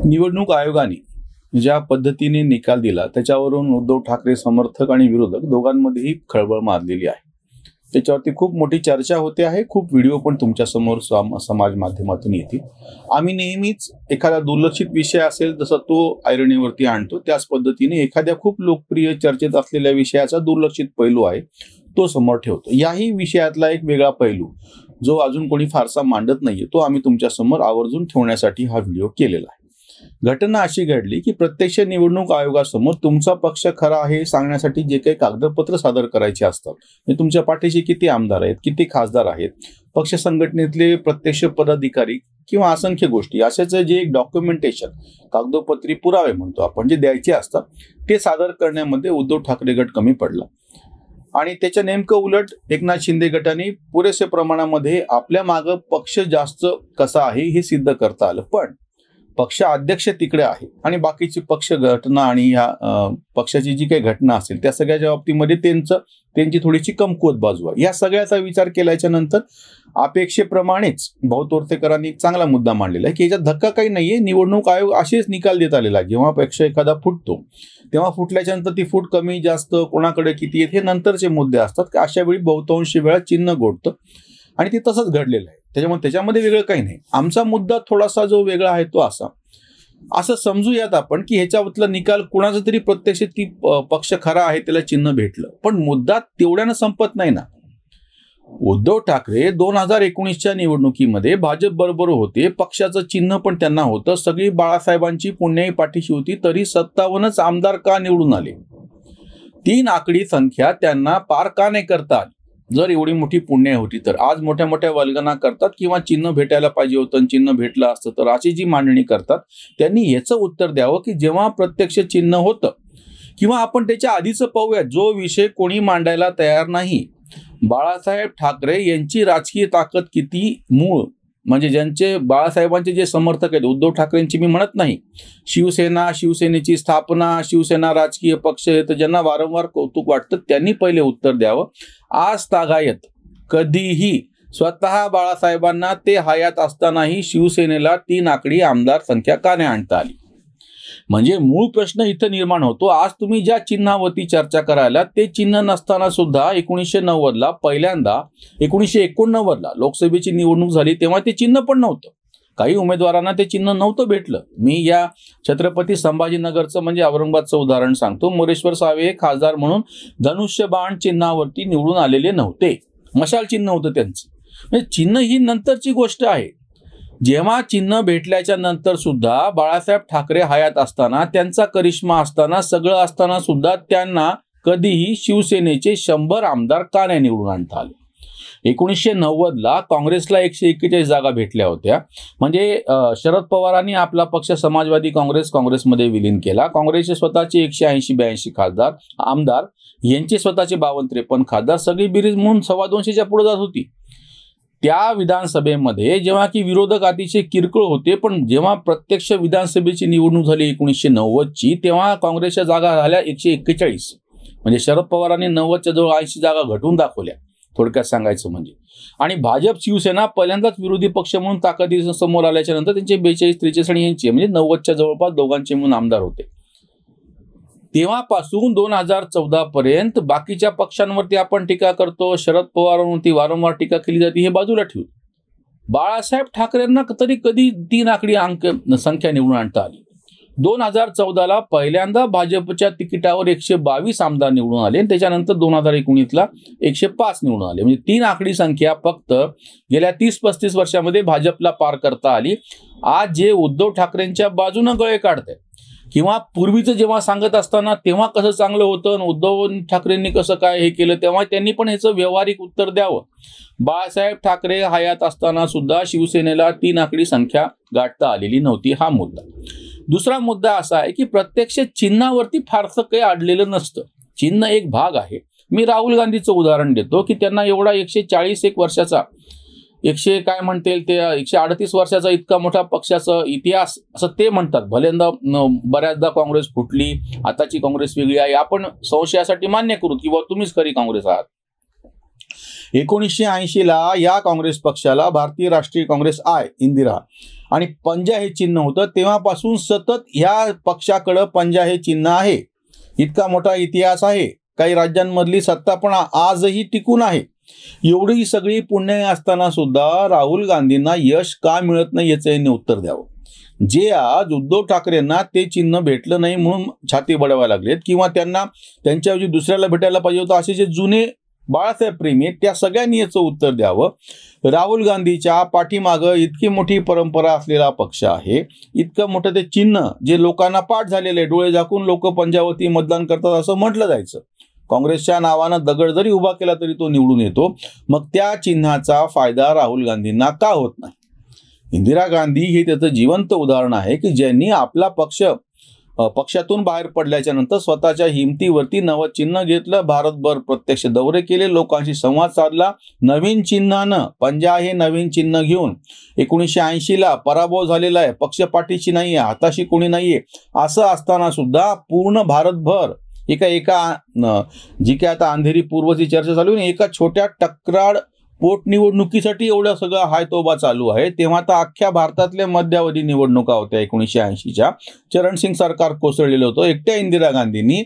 निवडणूक आयोगाने ज्या पद्धतीने निकाल दिला त्याच्यावरून उद्धव ठाकरे समर्थक आणि विरोधक दोघांमध्येही खळबळ माजलेली आहे. त्याच्यावरती खूप मोठी चर्चा होते आहे. खूप व्हिडिओ पण तुमच्या समोर समाज माध्यमातून येतील. आम्ही नेहमीच एखादा दुर्लक्षित विषय असेल जसं तो ऐरणीवरती आणतो, त्याच पद्धतीने एखाद्या खूप लोकप्रिय चर्चेत असलेल्या विषयाचा दुर्लक्षित पैलू आहे तो समोर ठेवतो. याही विषयातला एक वेगळा पैलू जो अजून कोणी फारसा मांडत नाहीये तो आम्ही तुमच्या समोर आवर्जून ठेवण्यासाठी हा व्हिडिओ केलेला आहे. घटना अशी घडली की प्रत्यक्ष निवडणूक आयोगासमोर तुमचा पक्ष खरा आहे हे सांगण्यासाठी जे काही कागदपत्र सादर करायचे असतात, म्हणजे तुमच्या पाठीशी किती आमदार आहेत, किती खासदार आहेत, पक्ष संघटनेतले प्रत्यक्ष पदाधिकारी किंवा असंख्य गोष्टी अशाच जे एक डॉक्युमेंटेशन, कागदोपत्री पुरावे म्हणतो आपण, जे द्यायचे असतात ते सादर करण्यामध्ये उद्धव ठाकरे गट कमी पडला. आणि त्याच्या नेमकं उलट एकनाथ शिंदे गटाने पुरेशा प्रमाणामध्ये आपल्या मागं पक्ष जास्त कसा आहे हे सिद्ध करता आलं. पण पक्ष अध्यक्ष तिकडे आहे आणि बाकीची पक्ष घटना आणि ह्या पक्षाची जी काही घटना असेल त्या सगळ्याच्या बाबतीमध्ये त्यांची थोडीशी कमकुवत बाजू आहे. या सगळ्याचा विचार केल्याच्या नंतर अपेक्षेप्रमाणेच भाऊ तोरसेकरांनी एक चांगला मुद्दा मांडलेला आहे की याच्यात धक्का काही नाहीये. निवडणूक आयोग असेच निकाल देत आलेला आहे. जेव्हा पक्ष एखादा फुटतो तेव्हा फुटल्याच्या नंतर ती फूट कमी जास्त कोणाकडे किती येत हे नंतरचे मुद्दे असतात. की अशा वेळी बहुतांशी वेळा चिन्ह गोडतं आणि ते तसंच घडलेलं आहे. त्याच्यामध्ये वेगळं काही नाही. आमचा मुद्दा थोडासा जो वेगळा आहे तो असं समजूयात आपण की ह्याच्यातला निकाल कुणाचा तरी प्रत्यक्ष ती पक्ष खरा आहे त्याला चिन्ह भेटलं, पण मुद्दा तेवढ्यानं संपत नाही ना. उद्धव ठाकरे 2019च्या निवडणुकीमध्ये भाजप बरोबर होते, पक्षाचं चिन्ह पण त्यांना होतं, सगळी बाळासाहेबांची पुण्याई पाठीशी होती, तरी 57च आमदार का निवडून आले? 3 आकडी संख्या त्यांना पार का नाही करता आली? जर एवढी मोठी पुण्य होती तर आज मोठ्या मोठ्या वल्गना करतात किंवा चिन्ह भेटायला पाहिजे होतं, चिन्ह भेटलं असतं तर अशी जी मांडणी करतात त्यांनी याचं उत्तर द्यावं की जेव्हा प्रत्यक्ष चिन्ह होतं किंवा आपण त्याच्या आधीचं पाहूया जो विषय कोणी मांडायला तयार नाही. बाळासाहेब ठाकरे यांची राजकीय ताकद किती, मूळ म्हणजे ज्यांचे बाळासाहेबांचे जे समर्थक आहेत, उद्धव ठाकरेंची मी म्हणत नाही, शिवसेना, शिवसेनेची स्थापना, शिवसेना राजकीय पक्ष तर ज्यांना वारंवार कौतुक वाटतं त्यांनी पहिले उत्तर द्यावं. आज तागायत कधीही स्वतः बाळासाहेबांना ते हयात असतानाही शिवसेनेला 3 आकडी आमदार संख्या का नाही आणता आली? म्हणजे मूळ प्रश्न इथं निर्माण होतो. आज तुम्ही ज्या चिन्हावरती चर्चा करायला ते चिन्ह नसताना सुद्धा 1990ला पहिल्यांदा 1989ला लोकसभेची निवडणूक झाली तेव्हा ते चिन्ह पण नव्हतं. काही उमेदवारांना ते चिन्ह नव्हतं भेटलं. मी या छत्रपती संभाजीनगरचं म्हणजे औरंगाबादचं उदाहरण सांगतो. मोरेश्वर सावे खासदार म्हणून धनुष्यबाण चिन्हावरती निवडून आलेले नव्हते, मशाल चिन्ह होतं त्यांचं. म्हणजे चिन्ह ही नंतरची गोष्ट आहे. जेव्हा चिन्ह भेटल्याच्या नंतर सुद्धा बाळासाहेब ठाकरे हयात असताना, त्यांचा करिश्मा असताना, सगळं असताना सुद्धा त्यांना कधीही शिवसेनेचे 100 आमदार का नाही निवडून आणता आले? 1990ला काँग्रेसला 141 जागा भेटल्या होत्या. म्हणजे शरद पवारांनी आपला पक्ष समाजवादी काँग्रेसमध्ये विलीन केला. काँग्रेसचे स्वतःचे 180-82 खासदार आमदार, यांचे स्वतःचे 52-53 खासदार, सगळी बेरीज म्हणून 225च्या पुढे जात होती. त्या विधानसभेमध्ये जेव्हा की विरोधक अतिशय किरकोळ होते, पण जेव्हा प्रत्यक्ष विधानसभेची निवडणूक झाली 1990ची तेव्हा काँग्रेसच्या जागा झाल्या 141. म्हणजे शरद पवारांनी 90च्या जवळ 80 जागा घटवून दाखवल्या, थोडक्यात सांगायचं म्हणजे. आणि भाजप शिवसेना पहिल्यांदाच विरोधी पक्ष म्हणून ताकदी समोर आल्याच्या नंतर त्यांचे 42-43 आणि यांचे म्हणजे 90च्या जवळपास दोघांचे म्हणून आमदार होते. तेव्हापासून 2014 पर्यंत बाकीच्या पक्षांवरती आपण टीका करतो, शरद पवारांवरती वारंवार टीका केली जाते, हे बाजूला ठेवून बाळासाहेब ठाकरेंना तरी कधी 3 आकडी संख्या निवडून आणता आली? 2014ला पहिल्यांदा भाजपच्या तिकिटावर 122 आमदार निवडून आले आणि त्याच्यानंतर 2019ला 105 निवडून आले. म्हणजे 3 आकडी संख्या फक्त गेल्या 30-35 वर्षामध्ये भाजपला पार करता आली. आज जे उद्धव ठाकरेंच्या बाजूनं गळे काढते किंवा पूर्वीचं जेव्हा सांगत असताना तेव्हा कसं चांगलं होतं आणि उद्धव ठाकरेंनी कसं काय हे केलं, तेव्हा त्यांनी पण ह्याचं व्यावहारिक उत्तर द्यावं. बाळासाहेब ठाकरे हयात असताना सुद्धा शिवसेनेला 3 आकडी संख्या गाठता आलेली नव्हती, हा मुद्दा. दुसरा मुद्दा असा आहे की प्रत्यक्ष चिन्हावरती फारसं काही अडलेलं नसतं. चिन्ह एक भाग आहे. मी राहुल गांधीचं उदाहरण देतो की त्यांना एवढा 141 वर्षाचा 138 वर्षाचा इतका मोठा पक्षाचा इतिहास असं ते म्हणतात. भलेंदा बऱ्याचदा काँग्रेस फुटली, आताची काँग्रेस वेगळी आहे, आपण संशयासाठी मान्य करू किंवा तुम्हीच खरी काँग्रेस आहात. 1980ला या काँग्रेस पक्षाला भारतीय राष्ट्रीय काँग्रेस इंदिरा आणि पंजा हे चिन्ह होतं. तेव्हापासून सतत ह्या पक्षाकडे पंजा हे चिन्ह आहे. इतका मोठा इतिहास आहे. काही राज्यांमधली सत्ता पण आजही टिकून आहे. एवढी सगळी पुण्य असताना सुद्धा राहुल गांधींना यश का मिळत नाही याचं यांनी उत्तर द्यावं. जे आज उद्धव ठाकरेंना ते चिन्ह भेटलं नाही म्हणून छाती बडवायला लागलेत किंवा त्यांना त्यांच्याऐवजी दुसऱ्याला भेटायला पाहिजे होतं असे जे जुने बाळासाहेब प्रेमी आहेत त्या सगळ्यांनी याचं उत्तर द्यावं. राहुल गांधीच्या पाठीमागं इतकी मोठी परंपरा असलेला पक्ष आहे, इतकं मोठं ते चिन्ह जे लोकांना पाठ झालेलं आहे, डोळे झाकून लोक पंजावरती मतदान करतात असं म्हटलं जायचं. काँग्रेसच्या नावानं दगड जरी उभा केला तरी तो निवडून येतो. मग त्या चिन्हाचा फायदा राहुल गांधींना का होत नाही? इंदिरा गांधी हे त्याचं जिवंत उदाहरण आहे की ज्यांनी आपला पक्षातून बाहेर पडल्याच्या नंतर स्वतःच्या हिमतीवरती नवं चिन्ह घेतलं, भारतभर प्रत्यक्ष दौरे केले, लोकांशी संवाद साधला. नवीन चिन्हानं पंजा हे नवीन चिन्ह घेऊन 1980ला पराभव झालेला आहे, पक्षपाठीशी नाहीये, हाताशी कोणी नाहीये असं असताना सुद्धा पूर्ण भारतभर एका जी काय आता अंधेरी पूर्वची चर्चा चालू आहे, एका छोट्या टक्राड पोटनिवडणुकीसाठी एवढं सगळं हायतोबा चालू आहे. तेव्हा तर अख्ख्या भारतातल्या मध्यावधी निवडणुका होत्या 1980च्या. चरणसिंग सरकार कोसळलेलं होतं. एकट्या इंदिरा गांधींनी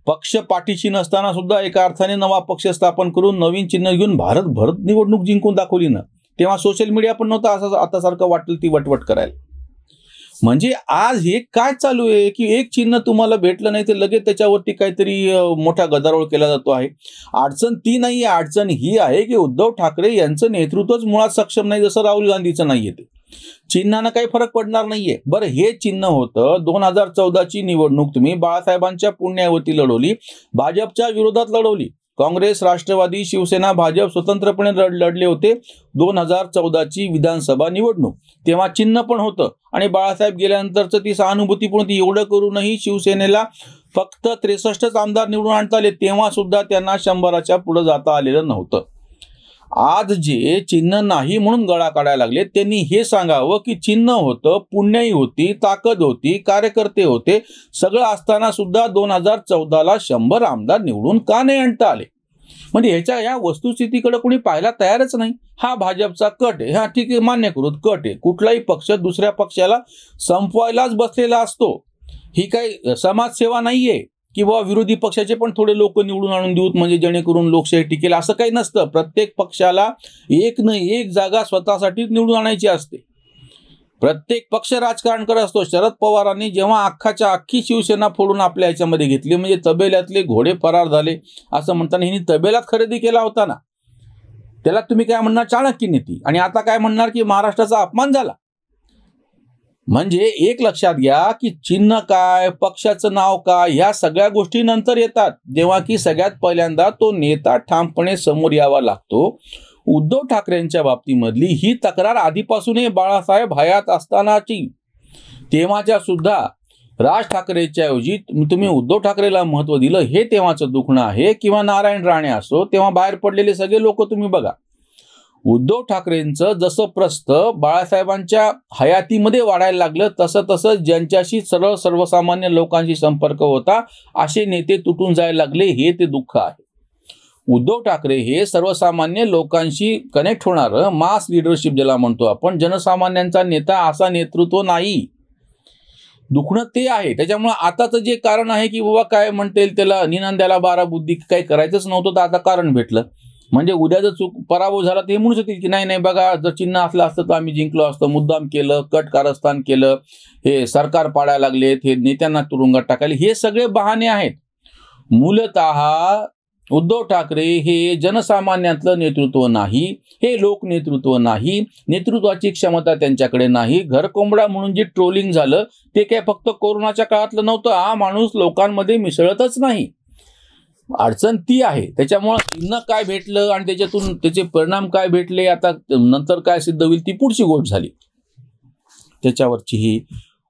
पक्ष पाठीशी नसताना सुद्धा एका अर्थाने नवा पक्ष स्थापन करून नवीन चिन्ह घेऊन भारतभर निवडणूक जिंकून दाखवली ना. तेव्हा सोशल मीडिया पण नव्हता असं आता सारखं वाटेल ती वटवट करायला. म्हणजे आज हे काय चालू आहे की एक चिन्ह तुम्हाला भेटलं नाही तर लगेच त्याच्यावरती काहीतरी मोठा गदारोळ केला जातो आहे. अडचण ती नाही आहे, अडचण ही आहे की उद्धव ठाकरे यांचं नेतृत्वच मुळात सक्षम नाही, जसं राहुल गांधीचं नाहीये. ते चिन्हानं काही फरक पडणार नाहीये. बरं, हे चिन्ह होतं 2014ची निवडणूक तुम्ही बाळासाहेबांच्या पुण्यावरती लढवली, भाजपच्या विरोधात लढवली. काँग्रेस, राष्ट्रवादी, शिवसेना, भाजप स्वतंत्रपणे लढले होते 2014ची विधानसभा निवडणूक. तेव्हा चिन्ह पण होतं आणि बाळासाहेब गेल्यानंतरचं ती सहानुभूती पण होती. एवढं करूनही शिवसेनेला फक्त 63च आमदार निवडून आणता आले. तेव्हा सुद्धा त्यांना 100च्या पुढे जाता आलेलं नव्हतं. आज जे चिन्ह नाही म्हणून गळा काढायला लागले त्यांनी हे सांगावं की चिन्ह होतं, पुण्याई होती, ताकद होती, कार्यकर्ते होते, सगळं असताना सुद्धा 2014ला 100 आमदार निवडून का नाही आणता आले? म्हणजे ह्याच्या या वस्तुस्थितीकडे कोणी पाहायला तयारच नाही. हा भाजपचा कट आहे, हा ठीक आहे मान्य करू, कट आहे. कुठलाही पक्ष दुसऱ्या पक्षाला संपवायलाच बसलेला असतो. ही काही समाजसेवा नाहीये की बाबा विरोधी पक्षाचे पण थोडे लोक निवडून आणून देऊत म्हणजे जेणेकरून लोकशाही टिकेल, असं काही नसतं. प्रत्येक पक्षाला एक न एक जागा स्वतःसाठीच निवडून आणायची असते. प्रत्येक पक्ष राजकारण करत असतो. शरद पवारांनी जेव्हा अख्खी शिवसेना फोडून आपल्या ह्याच्यामध्ये घेतली म्हणजे तबेल्यातले घोडे फरार झाले असं म्हणताना हिने तबेलात खरेदी केला होता ना, त्याला तुम्ही काय म्हणणार? चाणक्य नीती. आणि आता काय म्हणणार की महाराष्ट्राचा अपमान झाला. म्हणजे एक लक्षात घ्या की चिन्ह काय, पक्षाचं नाव काय, ह्या सगळ्या गोष्टी नंतर येतात, जेव्हा की सगळ्यात पहिल्यांदा तो नेता ठामपणे समोर यावा लागतो. उद्धव ठाकरेंच्या बाबतीमधली ही तक्रार आधीपासूनही बाळासाहेब हयात असतानाची. तेव्हाच्या सुद्धा राज ठाकरेच्या ऐवजी तुम्ही उद्धव ठाकरेला महत्व दिलं, हे तेव्हाचं दुखणं आहे. किंवा नारायण राणे असो, तेव्हा बाहेर पडलेले सगळे लोक तुम्ही बघा. उद्धव ठाकरेंचं जसं प्रस्थ बाळासाहेबांच्या हयातीमध्ये वाढायला लागलं तसं तसं ज्यांच्याशी सरळ सर्वसामान्य लोकांशी संपर्क होता असे नेते तुटून जायला लागले. हे ते दुःख आहे. उद्धव ठाकरे हे सर्वसामान्य लोकांशी कनेक्ट होणारं मास लिडरशिप ज्याला म्हणतो आपण, जनसामान्यांचा नेता असा नेतृत्व नाही. दुखणं ते आहे. त्याच्यामुळे आताचं जे कारण आहे की बाबा काय म्हणता येईल त्याला, निनांद्याला 12 बुद्धी, काही करायचंच नव्हतं तर आता कारण भेटलं. म्हणजे उद्या जर पराभव झाला तर हे म्हणू शकतील की नाही बघा जर चिन्ह असलं असतं तर आम्ही जिंकलो असतो, मुद्दाम केलं, कट कारस्थान केलं, हे सरकार पाडायला लागलेत, हे नेत्यांना तुरुंगात टाकायले, हे सगळे बहाणे आहेत. मूलतः उद्धव ठाकरे हे जनसामान्यातलं नेतृत्व नाही, हे लोक नेतृत्व नाही, नेतृत्वाची क्षमता त्यांच्याकडे नाही. घरकोंबडा म्हणून जे ट्रोलिंग झालं ते काय फक्त कोरोनाच्या काळातलं नव्हतं. हा माणूस लोकांमध्ये मिसळतच नाही. अडचण ती आहे. त्याच्यामुळे चिन्ह काय भेटलं आणि त्याच्यातून त्याचे परिणाम काय भेटले, आता नंतर काय सिद्ध होईल ती पुढची गोष्ट झाली. त्याच्यावरची ही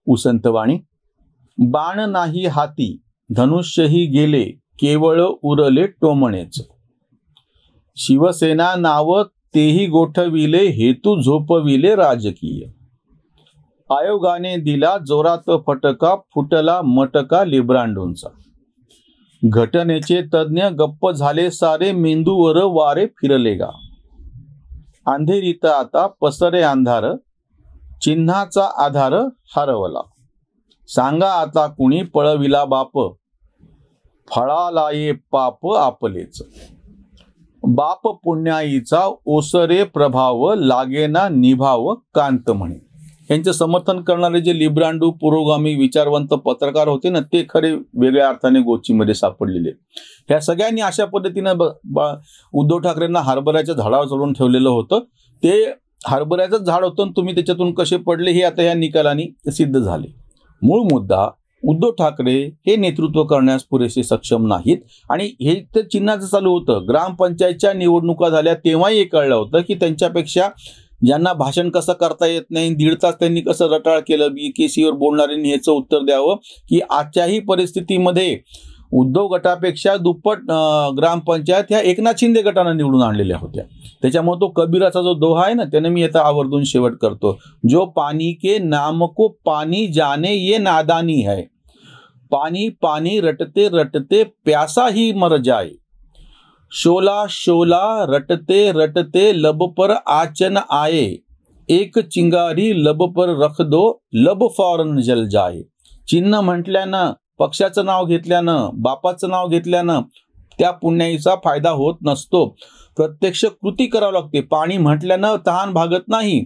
उसंत वाणी. बाण नाही हाती, धनुष्यही गेले, केवळ उरले टोमणेच. शिवसेना नाव तेही गोठविले, हेतू झोपविले राजकीय. आयोगाने दिला जोरात फटका, फुटला मटका लिब्रांडोंचा. घटनेचे तज्ञ गप्प झाले सारे, मेंदूवर वारे फिरले गा. अंधेरीत आता पसरे अंधार, चिन्हाचा आधार हरवला. सांगा आता कुणी पळविला बाप, फळाला ये पाप आपलेच. बाप पुण्याईचा ओसरे प्रभाव, लागेना निभाव कांत म्हणे. यांचे समर्थन करणारे जे लिब्रांडू पुरोगामी विचारवंत पत्रकार होते ना, ते खरे वेगळ्या अर्थाने गोचीमध्ये सापडलेले. ह्या सगळ्यांनी अशा पद्धतीनं उद्धव ठाकरेंना हरभऱ्याच्या झाडावर चढवून ठेवलेलं होतं. ते हरभऱ्याचं झाड होतं, तुम्ही त्याच्यातून कसे पडले हे आता या निकालाने सिद्ध झाले. मूळ मुद्दा, उद्धव ठाकरे हे नेतृत्व करण्यास पुरेसे सक्षम नाहीत. आणि हे तर चिन्हाचं चालू होतं. ग्रामपंचायतच्या निवडणुका झाल्या तेव्हाही हे कळलं होतं की त्यांच्यापेक्षा ज्यांना भाषण कसं करता येत नाही, 1.5 तास त्यांनी कसं रटाळ केलं, BKCवर बोलणाऱ्यांनी ह्याचं उत्तर द्यावं की आजच्याही परिस्थितीमध्ये उद्धव गटापेक्षा दुप्पट ग्रामपंचायत ह्या एकनाथ शिंदे गटानं निवडून आणलेल्या होत्या. त्याच्यामुळे तो कबीराचा जो दोहा आहे ना, त्याने मी आता आवर्जून शेवट करतो. जो पानी के नाम को पानी जाने ये नादानी है, पानी पानी रटते रटते प्यासा ही मर जाए, शोला शोला रटते रटते लब पर आचन आए, एक चिंगारी लब पर रख दो, लब फौरन जल जाए. चिन्ह म्हटल्यानं, पक्षाचं नाव घेतल्यानं, बापाचं नाव घेतल्यानं त्या पुण्याईचा फायदा होत नसतो. प्रत्यक्ष कृती करावं लागते. पाणी म्हटल्यानं तहान भागत नाही,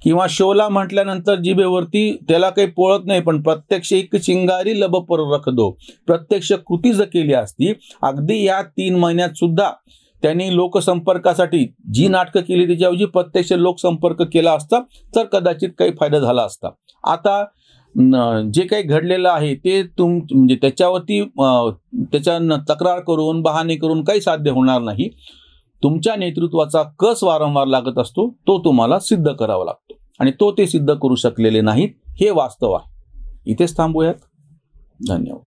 किंवा शोला म्हटल्यानंतर जिभेवरती त्याला काही पोळत नाही, पण प्रत्यक्ष एक चिंगारी लब पर रख दो, प्रत्यक्ष कृती जर केली असती, अगदी या 3 महिन्यात सुद्धा त्यांनी लोकसंपर्कासाठी जी नाटकं केली त्याच्याऐवजी प्रत्यक्ष लोकसंपर्क केला असता तर कदाचित काही फायदा झाला असता. आता जे काही घडलेलं आहे ते म्हणजे त्याच्यावरती त्याच्या तक्रार करून बहाणे करून काही साध्य होणार नाही. तुमच्या नेतृत्वाचा कस वारंवार लागत असतो, तो तुम्हाला सिद्ध करावा लागतो, आणि तो ते सिद्ध करू शकलेले नाहीत, हे वास्तव आहे. इथेच थांबूयात. धन्यवाद.